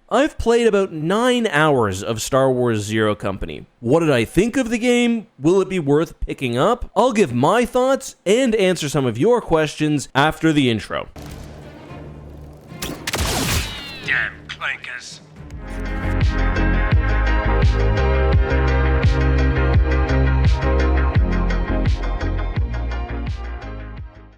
I've played about 9 hours of Star Wars Zero Company. What did I think of the game? Will it be worth picking up? I'll give my thoughts and answer some of your questions after the intro. Damn clankers.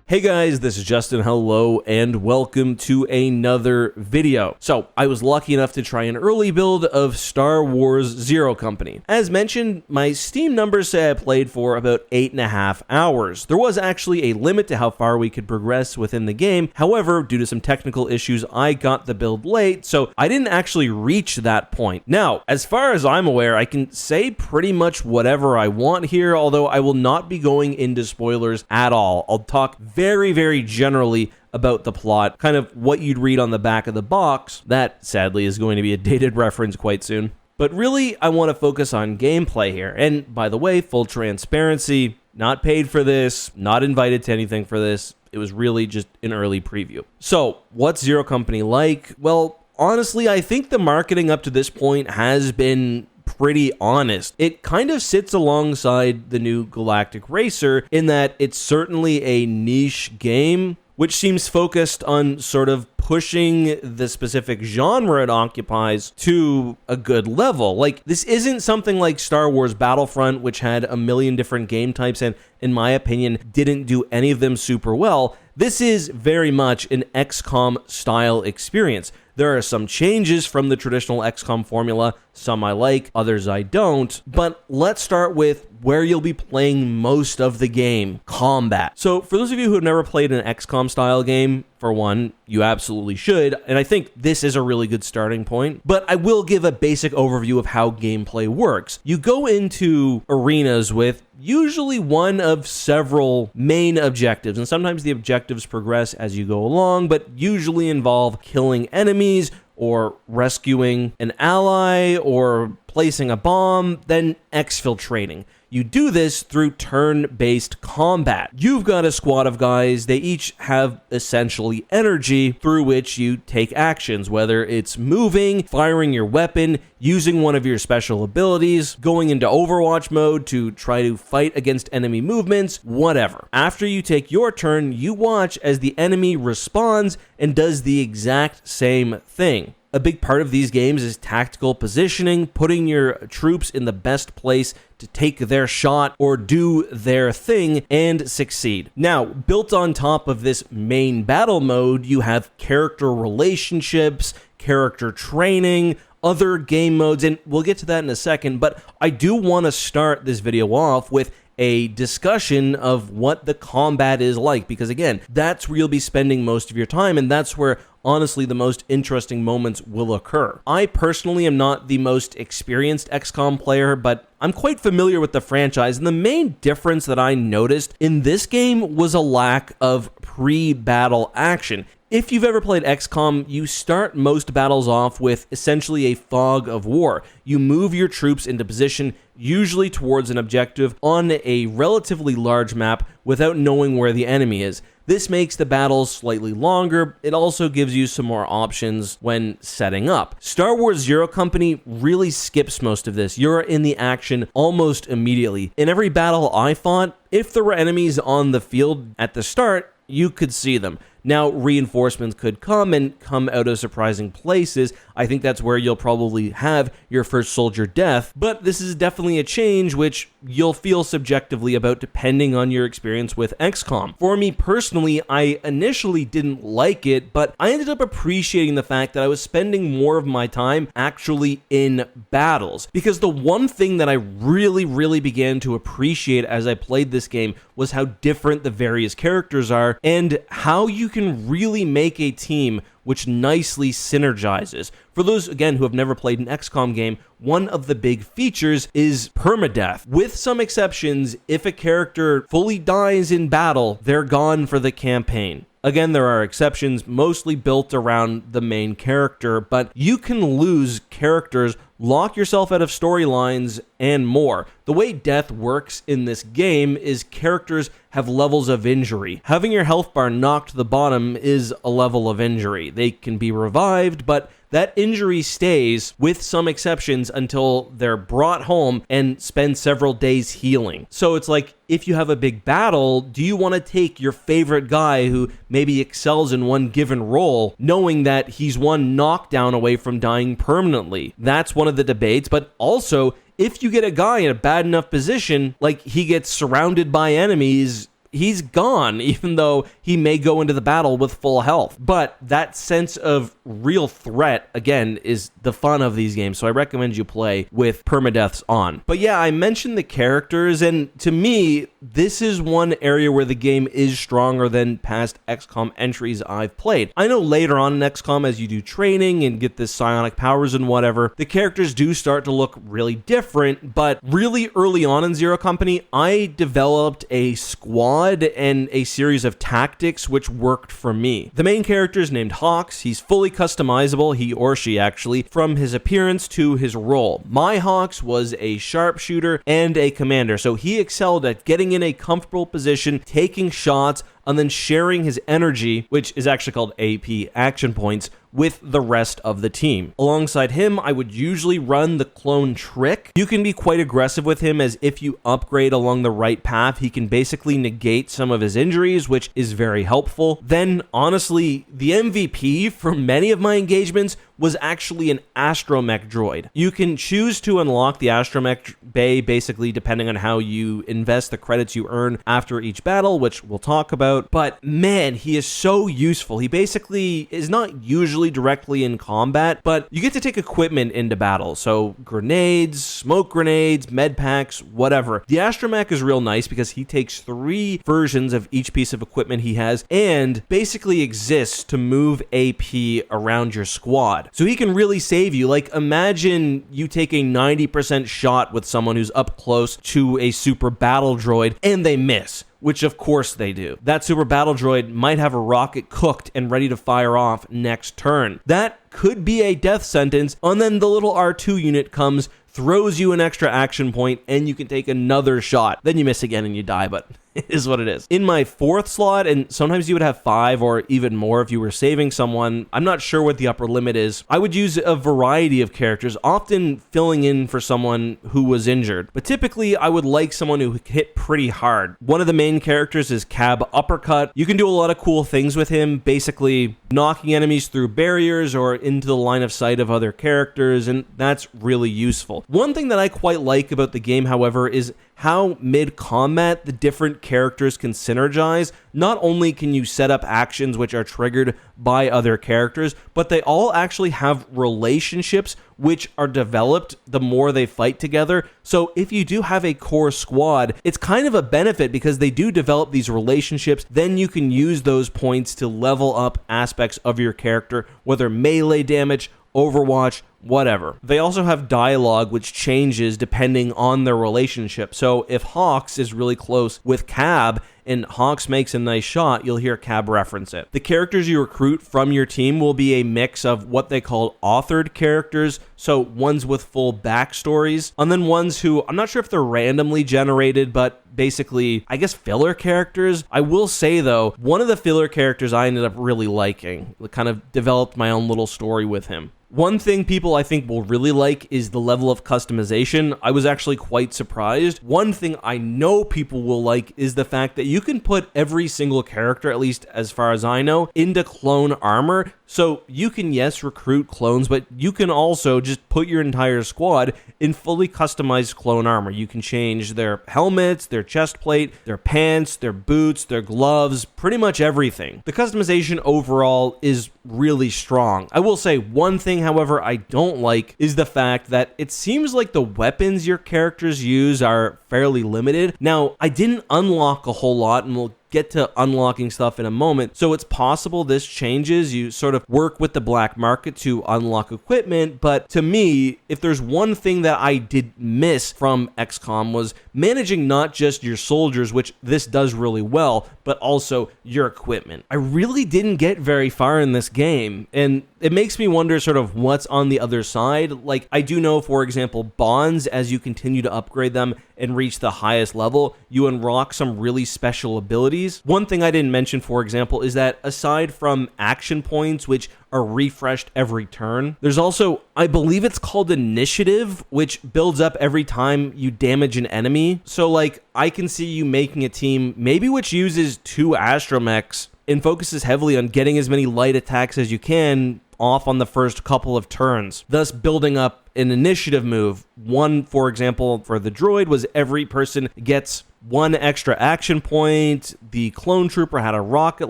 Hey guys, this is Justin, hello, and welcome to another video. So, I was lucky enough to try an early build of Star Wars Zero Company. As mentioned, my Steam numbers say I played for about 8.5 hours. There was actually a limit to how far we could progress within the game. However, due to some technical issues, I got the build late, so I didn't actually reach that point. Now, as far as I'm aware, I can say pretty much whatever I want here, although I will not be going into spoilers at all. I'll talk very generally about the plot, kind of what you'd read on the back of the box. That, sadly, is going to be a dated reference quite soon. But really, I want to focus on gameplay here. And by the way, full transparency, not paid for this, not invited to anything for this. It was really just an early preview. So, what's Zero Company like? Well, honestly, I think the marketing up to this point has been pretty honest. It kind of sits alongside the new Galactic Racer in that it's certainly a niche game, which seems focused on sort of pushing the specific genre it occupies to a good level. Like, this isn't something like Star Wars Battlefront, which had a million different game types and, in my opinion, didn't do any of them super well. This is very much an XCOM style experience. There are some changes from the traditional XCOM formula, some I like, others I don't, but let's start with where you'll be playing most of the game, combat. So for those of you who have never played an XCOM style game, for one, you absolutely should, and I think this is a really good starting point, but I will give a basic overview of how gameplay works. You go into arenas with usually one of several main objectives, and sometimes the objectives progress as you go along, but usually involve killing enemies, or rescuing an ally, or placing a bomb, then exfiltrating. You do this through turn-based combat. You've got a squad of guys, they each have essentially energy through which you take actions, whether it's moving, firing your weapon, using one of your special abilities, going into Overwatch mode to try to fight against enemy movements, whatever. After you take your turn, you watch as the enemy responds and does the exact same thing. A big part of these games is tactical positioning, putting your troops in the best place to take their shot or do their thing and succeed. Now, built on top of this main battle mode, you have character relationships, character training, other game modes, and we'll get to that in a second, but I do want to start this video off with a discussion of what the combat is like, because again, that's where you'll be spending most of your time, and that's where honestly the most interesting moments will occur. I personally am not the most experienced XCOM player, but I'm quite familiar with the franchise, and the main difference that I noticed in this game was a lack of pre-battle action. If you've ever played XCOM, you start most battles off with essentially a fog of war. You move your troops into position, usually towards an objective on a relatively large map without knowing where the enemy is. This makes the battles slightly longer. It also gives you some more options when setting up. Star Wars Zero Company really skips most of this. You're in the action almost immediately. In every battle I fought, if there were enemies on the field at the start, you could see them. Now, reinforcements could come and come out of surprising places. I think that's where you'll probably have your first soldier death, but this is definitely a change which you'll feel subjectively about depending on your experience with XCOM. For me personally, I initially didn't like it, but I ended up appreciating the fact that I was spending more of my time actually in battles, because the one thing that I really began to appreciate as I played this game was how different the various characters are and how you can really make a team which nicely synergizes. For those, again, who have never played an XCOM game, one of the big features is permadeath. With some exceptions, if a character fully dies in battle, they're gone for the campaign. Again, there are exceptions, mostly built around the main character, but you can lose characters, lock yourself out of storylines, and more. The way death works in this game is characters have levels of injury. Having your health bar knocked to the bottom is a level of injury. They can be revived, but that injury stays, with some exceptions, until they're brought home and spend several days healing. So it's like, if you have a big battle, do you want to take your favorite guy who maybe excels in one given role, knowing that he's one knockdown away from dying permanently? That's one of the debates, but also, if you get a guy in a bad enough position, like he gets surrounded by enemies, he's gone, even though he may go into the battle with full health. But that sense of real threat, again, is the fun of these games, so I recommend you play with permadeaths on. But yeah, I mentioned the characters, and to me, this is one area where the game is stronger than past XCOM entries I've played. I know later on in XCOM, as you do training and get this psionic powers and whatever, the characters do start to look really different, but really early on in Zero Company, I developed a squad and a series of tactics which worked for me. The main character is named Hawks. He's fully customizable, he or she actually, from his appearance to his role. My Hawks was a sharpshooter and a commander, so he excelled at getting in a comfortable position, taking shots, and then sharing his energy, which is actually called AP, action points, with the rest of the team. Alongside him, I would usually run the clone trick. You can be quite aggressive with him, as if you upgrade along the right path, he can basically negate some of his injuries, which is very helpful. Then, honestly, the MVP for many of my engagements was actually an astromech droid. You can choose to unlock the astromech bay basically depending on how you invest the credits you earn after each battle, which we'll talk about, but man, he is so useful. He basically is not usually directly in combat, but you get to take equipment into battle, so grenades, smoke grenades, med packs, whatever. The astromech is real nice because he takes 3 versions of each piece of equipment he has and basically exists to move AP around your squad. So he can really save you. Like, imagine you take a 90% shot with someone who's up close to a super battle droid and they miss, which of course they do. That super battle droid might have a rocket cooked and ready to fire off next turn. That could be a death sentence, and then the little R2 unit comes, throws you an extra action point, and you can take another shot. Then you miss again and you die, but it is what it is. In my 4th slot, and sometimes you would have 5 or even more if you were saving someone, I'm not sure what the upper limit is, I would use a variety of characters, often filling in for someone who was injured. But typically, I would like someone who hit pretty hard. One of the main characters is Cab Uppercut. You can do a lot of cool things with him, basically knocking enemies through barriers or into the line of sight of other characters, and that's really useful. One thing that I quite like about the game, however, is how mid-combat the different characters can synergize. Not only can you set up actions which are triggered by other characters, but they all actually have relationships which are developed the more they fight together. So if you do have a core squad, it's kind of a benefit because they do develop these relationships. Then you can use those points to level up aspects of your character, whether melee damage, Overwatch, whatever. They also have dialogue which changes depending on their relationship. So if Hawks is really close with Cab and Hawks makes a nice shot, you'll hear Cab reference it. The characters you recruit from your team will be a mix of what they call authored characters, so ones with full backstories, and then ones who, I'm not sure if they're randomly generated, but basically, I guess, filler characters. I will say, though, one of the filler characters I ended up really liking. Kind of developed my own little story with him. One thing people I think will really like is the level of customization. I was actually quite surprised. One thing I know people will like is the fact that you can put every single character, at least as far as I know, into clone armor. So you can, yes, recruit clones, but you can also just put your entire squad in fully customized clone armor. You can change their helmets, their chest plate, their pants, their boots, their gloves, pretty much everything. The customization overall is really strong. I will say one thing, however, I don't like is the fact that it seems like the weapons your characters use are fairly limited. Now, I didn't unlock a whole lot, and we'll get to unlocking stuff in a moment, so it's possible this changes. You sort of work with the black market to unlock equipment, but to me, if there's one thing that I did miss from XCOM was managing not just your soldiers, which this does really well, but also your equipment. I really didn't get very far in this game, and it makes me wonder sort of what's on the other side. Like, I do know, for example, bonds, as you continue to upgrade them and reach the highest level, you unlock some really special abilities. One thing I didn't mention, for example, is that aside from action points, which are refreshed every turn, there's also, I believe it's called initiative, which builds up every time you damage an enemy. So like, I can see you making a team maybe which uses 2 astromechs and focuses heavily on getting as many light attacks as you can off on the first couple of turns, thus building up an initiative move. One, for example, for the droid was every person gets 1 extra action point. The clone trooper had a rocket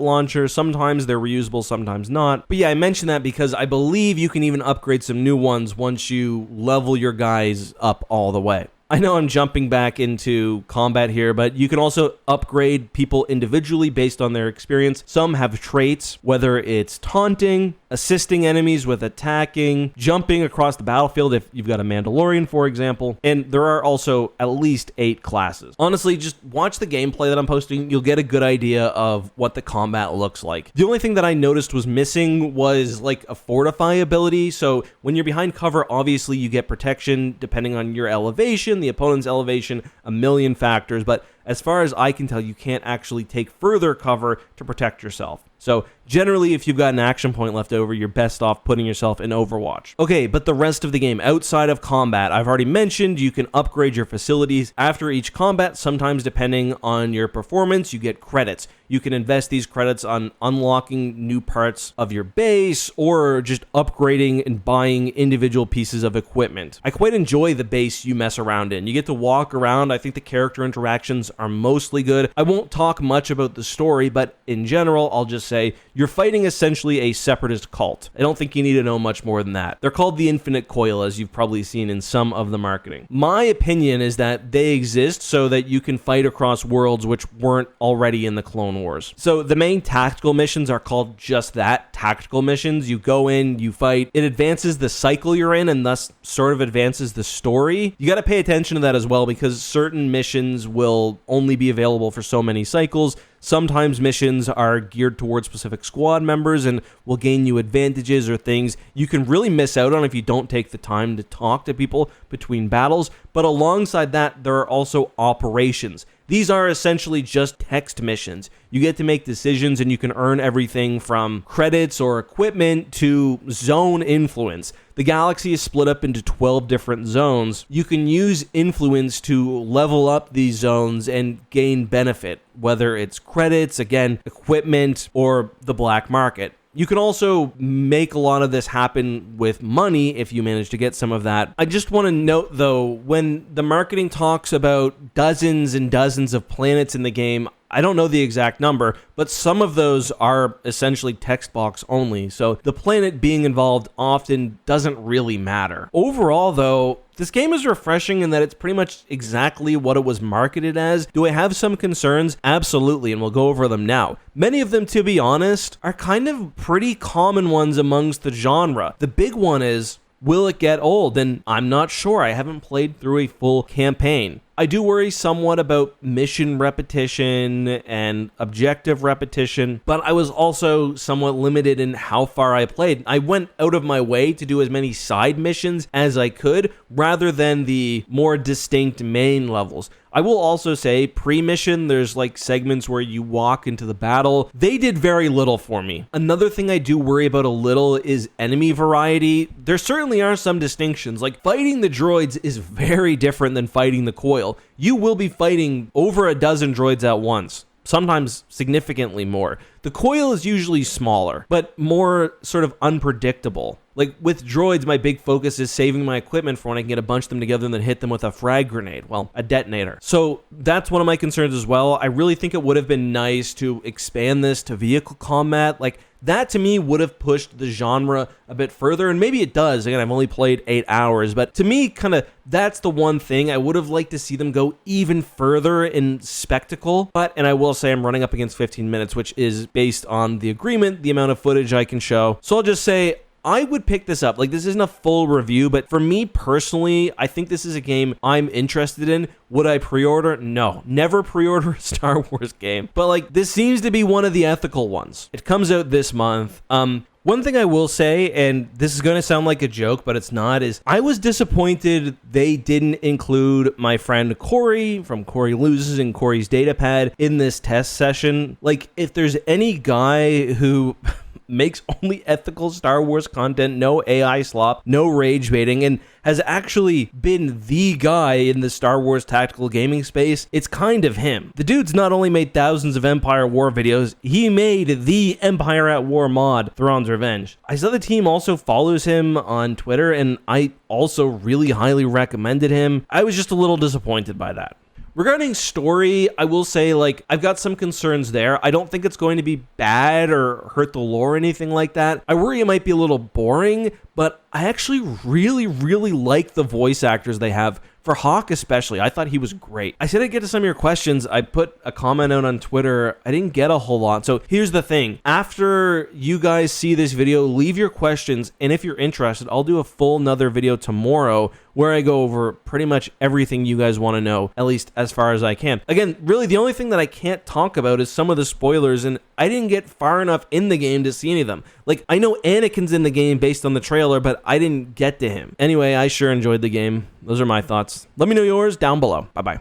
launcher. Sometimes they're reusable, sometimes not. But yeah, I mentioned that because I believe you can even upgrade some new ones once you level your guys up all the way. I know I'm jumping back into combat here, but you can also upgrade people individually based on their experience. Some have traits, whether it's taunting, assisting enemies with attacking, jumping across the battlefield if you've got a Mandalorian, for example, and there are also at least 8 classes. Honestly, just watch the gameplay that I'm posting. You'll get a good idea of what the combat looks like. The only thing that I noticed was missing was like a fortify ability. So when you're behind cover, obviously you get protection depending on your elevation, the opponent's elevation, a million factors, but as far as I can tell, you can't actually take further cover to protect yourself. So generally, if you've got an action point left over, you're best off putting yourself in Overwatch. Okay, but the rest of the game, outside of combat, I've already mentioned you can upgrade your facilities after each combat. Sometimes, depending on your performance, you get credits. You can invest these credits on unlocking new parts of your base or just upgrading and buying individual pieces of equipment. I quite enjoy the base you mess around in. You get to walk around. I think the character interactions are mostly good. I won't talk much about the story, but in general, I'll just say you're fighting essentially a separatist cult. I don't think you need to know much more than that. They're called the Infinite Coil, as you've probably seen in some of the marketing. My opinion is that they exist so that you can fight across worlds which weren't already in the Clone Wars. So the main tactical missions are called just that, tactical missions. You go in, you fight. It advances the cycle you're in and thus sort of advances the story. You got to pay attention to that as well because certain missions will only be available for so many cycles. Sometimes missions are geared towards specific squad members and will gain you advantages or things you can really miss out on if you don't take the time to talk to people between battles. But alongside that, there are also operations. These are essentially just text missions. You get to make decisions and you can earn everything from credits or equipment to zone influence. The galaxy is split up into 12 different zones. You can use influence to level up these zones and gain benefit, whether it's credits, again, equipment, or the black market. You can also make a lot of this happen with money if you manage to get some of that. I just want to note, though, when the marketing talks about dozens and dozens of planets in the game, I don't know the exact number, but some of those are essentially text box only, so the planet being involved often doesn't really matter. Overall, though, this game is refreshing in that it's pretty much exactly what it was marketed as. Do I have some concerns? Absolutely, and we'll go over them now. Many of them, to be honest, are kind of pretty common ones amongst the genre. The big one is, will it get old? And I'm not sure. I haven't played through a full campaign. I do worry somewhat about mission repetition and objective repetition, but I was also somewhat limited in how far I played. I went out of my way to do as many side missions as I could, rather than the more distinct main levels. I will also say, pre-mission, there's like segments where you walk into the battle. They did very little for me. Another thing I do worry about a little is enemy variety. There certainly are some distinctions. Like, fighting the droids is very different than fighting the coil. You will be fighting over a dozen droids at once, sometimes significantly more. The coil is usually smaller, but more sort of unpredictable. Like, with droids, my big focus is saving my equipment for when I can get a bunch of them together and then hit them with a frag grenade. Well, a detonator. So that's one of my concerns as well. I really think it would have been nice to expand this to vehicle combat. Like, that to me would have pushed the genre a bit further, and maybe it does. Again, I've only played 8 hours, but to me, kind of, that's the one thing I would have liked to see them go even further in spectacle. And I will say I'm running up against 15 minutes, which is based on the agreement, the amount of footage I can show. So I'll just say, I would pick this up. Like, this isn't a full review, but for me personally, I think this is a game I'm interested in. Would I pre-order? No. Never pre-order a Star Wars game. But, like, this seems to be one of the ethical ones. It comes out this month. One thing I will say, and this is going to sound like a joke, but it's not, is I was disappointed they didn't include my friend Corey from Corey Loses and Corey's Datapad in this test session. Like, if there's any guy who makes only ethical Star Wars content, no AI slop, no rage baiting, and has actually been the guy in the Star Wars tactical gaming space, it's kind of him. The dude's not only made thousands of Empire War videos, he made the Empire at War mod, Thrawn's Revenge. I saw the team also follows him on Twitter, and I also really highly recommended him. I was just a little disappointed by that. Regarding story, I will say, like, I've got some concerns there. I don't think it's going to be bad or hurt the lore or anything like that. I worry it might be a little boring, but I actually really like the voice actors they have. For Hawk especially, I thought he was great. I said I'd get to some of your questions. I put a comment out on Twitter. I didn't get a whole lot. So here's the thing. After you guys see this video, leave your questions. And if you're interested, I'll do a full another video tomorrow where I go over pretty much everything you guys want to know, at least as far as I can. Again, really the only thing that I can't talk about is some of the spoilers, and I didn't get far enough in the game to see any of them. Like, I know Anakin's in the game based on the trailer, but I didn't get to him. Anyway, I sure enjoyed the game. Those are my thoughts. Let me know yours down below. Bye-bye.